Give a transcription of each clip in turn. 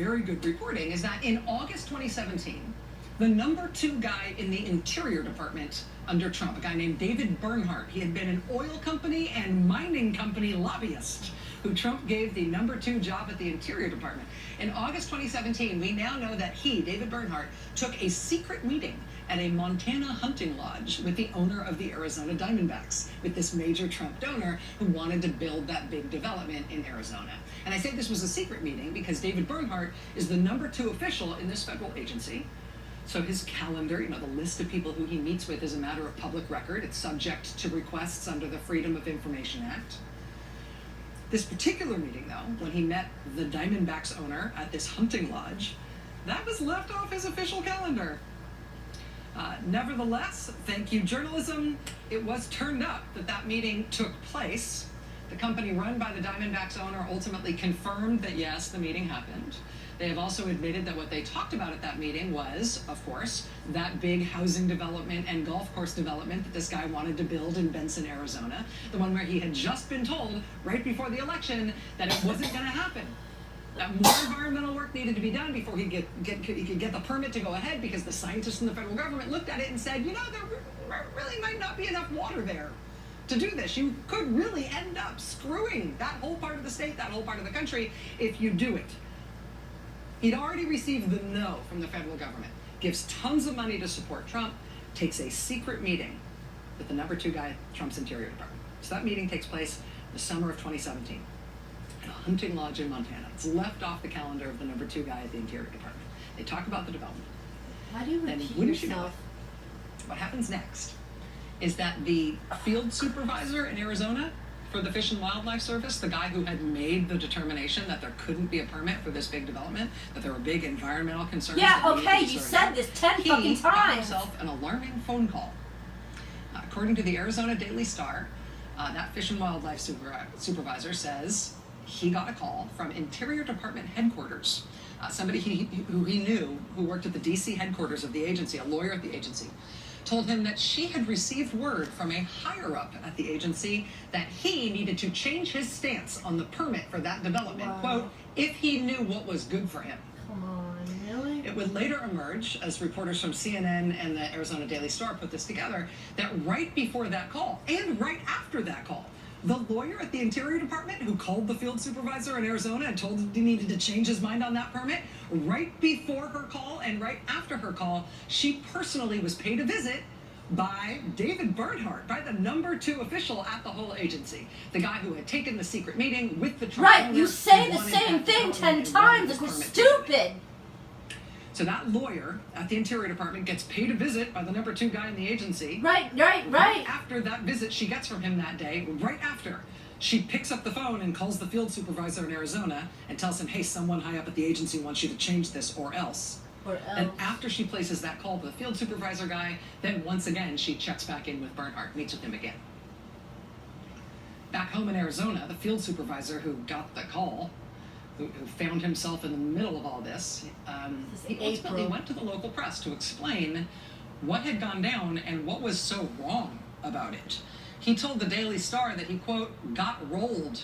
very good reporting is that in August 2017, the number 2 guy in the Interior Department under Trump, a guy named David Bernhardt, he had been an oil company and mining company lobbyist who Trump gave the number 2 job at the Interior Department. In August 2017, we now know that he, David Bernhardt, took a secret meeting at a Montana hunting lodge with the owner of the Arizona Diamondbacks, with this major Trump donor who wanted to build that big development in Arizona. And I say this was a secret meeting because David Bernhardt is the number 2 official in this federal agency. So his calendar, the list of people who he meets with is a matter of public record. It's subject to requests under the Freedom of Information Act. This particular meeting, though, when he met the Diamondbacks owner at this hunting lodge, that was left off his official calendar. Nevertheless, thank you, journalism, it was turned up that meeting took place. The company run by the Diamondbacks owner ultimately confirmed that, yes, the meeting happened. They have also admitted that what they talked about at that meeting was, of course, that big housing development and golf course development that this guy wanted to build in Benson, Arizona, the one where he had just been told right before the election that it wasn't going to happen. That more environmental work needed to be done before he could get the permit to go ahead, because the scientists in the federal government looked at it and said, there really might not be enough water there to do this. You could really end up screwing that whole part of the state, that whole part of the country, if you do it. He'd already received the no from the federal government, gives tons of money to support Trump, takes a secret meeting with the number 2 guy at Trump's Interior Department. So that meeting takes place in the summer of 2017 at a hunting lodge in Montana. It's left off the calendar of the number 2 guy at the Interior Department. They talk about the development. Why do you repeat yourself? What happens next is that the field supervisor in Arizona for the Fish and Wildlife Service, the guy who had made the determination that there couldn't be a permit for this big development, that there were big environmental concerns. Yeah, okay, you said this 10 fucking times. He got himself an alarming phone call. According to the Arizona Daily Star, that Fish and Wildlife supervisor says he got a call from Interior Department headquarters, somebody who he knew who worked at the DC headquarters of the agency, a lawyer at the agency, told him that she had received word from a higher-up at the agency that he needed to change his stance on the permit for that development, quote, if he knew what was good for him. Come on, really? It would later emerge, as reporters from CNN and the Arizona Daily Star put this together, that right before that call, and right after that call, the lawyer at the Interior Department who called the field supervisor in Arizona and told him he needed to change his mind on that permit, right before her call and right after her call, she personally was paid a visit by David Bernhardt, by the number 2 official at the whole agency. The guy who had taken the secret meeting with the Trump Right, you say the same thing 10 times. It's stupid. So that lawyer at the Interior Department gets paid a visit by the number 2 guy in the agency. Right. After that visit she gets from him that day, right after, she picks up the phone and calls the field supervisor in Arizona and tells him, hey, someone high up at the agency wants you to change this or else. And after she places that call to the field supervisor guy, then once again she checks back in with Bernhardt, meets with him again. Back home in Arizona, the field supervisor who got the call, who found himself in the middle of all this, he ultimately went to the local press to explain what had gone down and what was so wrong about it. He told the Daily Star that he, quote, got rolled.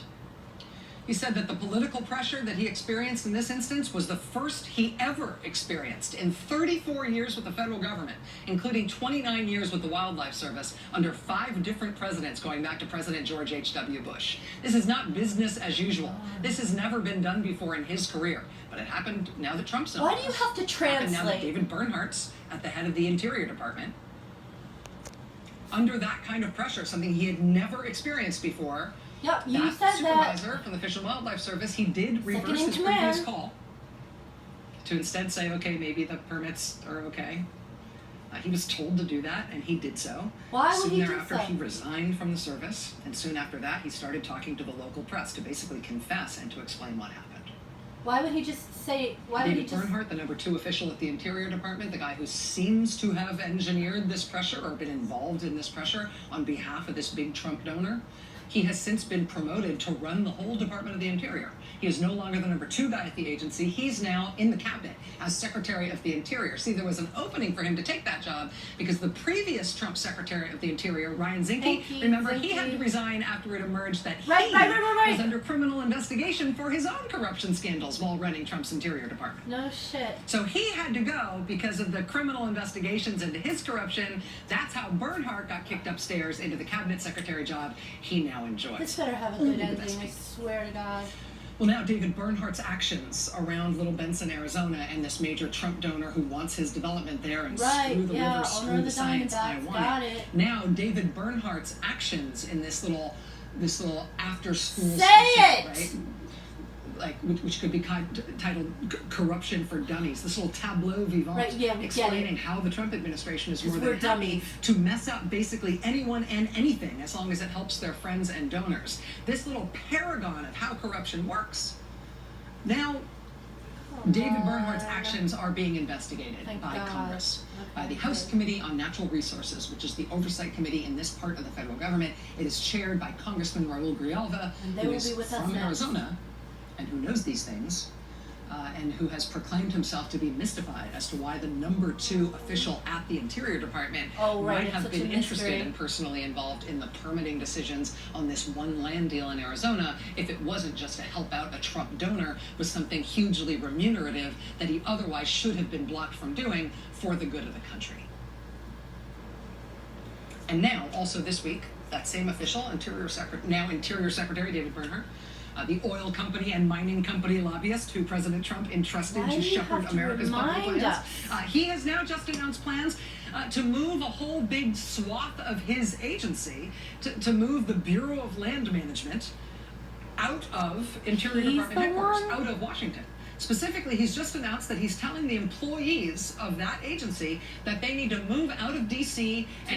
He said that the political pressure that he experienced in this instance was the first he ever experienced in 34 years with the federal government, including 29 years with the Wildlife Service under 5 different presidents going back to President George H.W. Bush. This is not business as usual. This has never been done before in his career, but it happened now that Trump's in office. Why do you have to translate? Now that David Bernhardt's at the head of the Interior Department, under that kind of pressure, something he had never experienced before. Yep, you that said supervisor from the Fish and Wildlife Service, he did reverse his previous call to instead say, okay, maybe the permits are okay. He was told to do that, and he did so. Why would he do so? Soon thereafter, he resigned from the service, and soon after that, he started talking to the local press to basically confess and to explain what happened. Why would he just say, David Bernhardt, the number 2 official at the Interior Department, the guy who seems to have engineered this pressure or been involved in this pressure on behalf of this big Trump donor, He has since been promoted to run the whole Department of the Interior. He is no longer the number 2 guy at the agency. He's now in the cabinet as Secretary of the Interior. See, there was an opening for him to take that job because the previous Trump Secretary of the Interior, Ryan Zinke, remember, he had to resign after it emerged that he was under criminal investigation for his own corruption scandals while running Trump's Interior Department. No shit. So he had to go because of the criminal investigations into his corruption. That's how Bernhardt got kicked upstairs into the cabinet secretary job he now enjoys. This better have a good ending, I swear to God. Well, now David Bernhardt's actions around Little Benson, Arizona, and this major Trump donor who wants his development there and screw the river, screw the science, I want it. Now David Bernhardt's actions in this little after-school special, right? Like which could be titled "Corruption for Dummies." This little tableau vivant explaining how the Trump administration is more than happy to mess up basically anyone and anything as long as it helps their friends and donors. This little paragon of how corruption works. Now, David Bernhardt's actions are being investigated by Congress, by the House Committee on Natural Resources, which is the oversight committee in this part of the federal government. It is chaired by Congressman Raul Grijalva, who is from Arizona, and who knows these things, and who has proclaimed himself to be mystified as to why the number 2 official at the Interior Department might have been interested and personally involved in the permitting decisions on this one land deal in Arizona if it wasn't just to help out a Trump donor with something hugely remunerative that he otherwise should have been blocked from doing for the good of the country. And now, also this week, that same official, Interior Secretary David Bernhardt, the oil company and mining company lobbyist who President Trump entrusted to shepherd America's public lands. He has now just announced plans to move a whole big swath of his agency, to move the Bureau of Land Management out of Interior Department headquarters, out of Washington. Specifically, he's just announced that he's telling the employees of that agency that they need to move out of D.C. and